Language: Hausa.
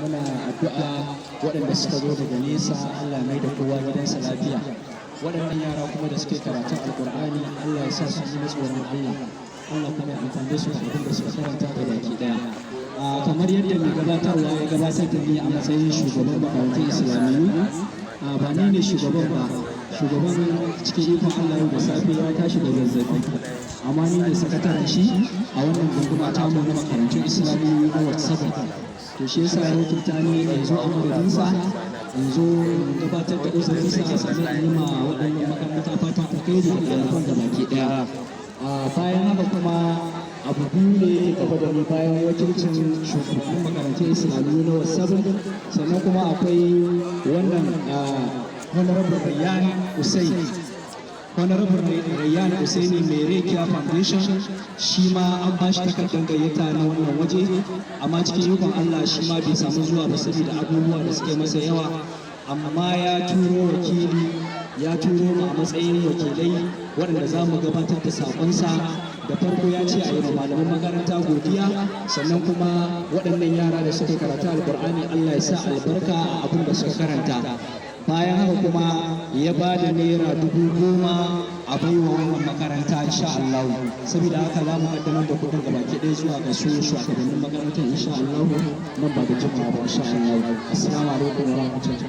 muna addu'a waɗanda suka zo daga nesa Allah mai da kowa gidansa lafiya. Waɗannan yara kuma da suke karatun alƙur'ani Allah ya sa su yi na tsoron Allah. Allah kuma ya amfani su da abin da suka karanta da baki ɗaya. Kamar yadda mai gabatarwa ya gabatar da ni a matsayin shugaban makarantun Islamiyyu, ba ni ne shugaban ba, shugaban cikin ikon Allah yau da safe ya tashi da zazzabi, amma ni ne sakataren shi a wannan gunduma tamu na makarantun Islamiyyu na WhatsApp. To shi yasa ya wakilta ni yanzu a madadinsa yanzu gabatar da uzurinsa sannan in yi ma waɗannan makaranta fatan alkhairi da ɗaliban da baki ɗaya. Bayan haka kuma abu biyu ne gaba da ni bayan wakilcin shugaban makarantun Islamiyyu na WhatsApp, sannan kuma akwai wannan Honorable Rayyan Usaini. Honorable Rayyan Usaini mai Rekiya Foundation shi ma an ba shi takardar gayyata na wannan waje, amma cikin ikon Allah shi ma bai samu zuwa ba saboda abubuwa da suke masa yawa, amma ya turo wakili, ya turo mu a matsayin wakilai waɗanda za mu gabatar da saƙonsa. Da farko ya ce a yi malaman makaranta godiya, sannan kuma waɗannan yara da suka karanta alƙur'ani Allah ya sa albarka a abin da suka karanta. Bayan haka kuma ya ba da naira 10,000 a baiwa wannan makaranta insha Allah. Saboda haka za mu kaddamar da kuɗin gabaki ɗaya zuwa ga su shugabannin makarantar insha Allah nan ba da jimawa ba insha Allah. Assalamu alaikum wa rahmatullahi.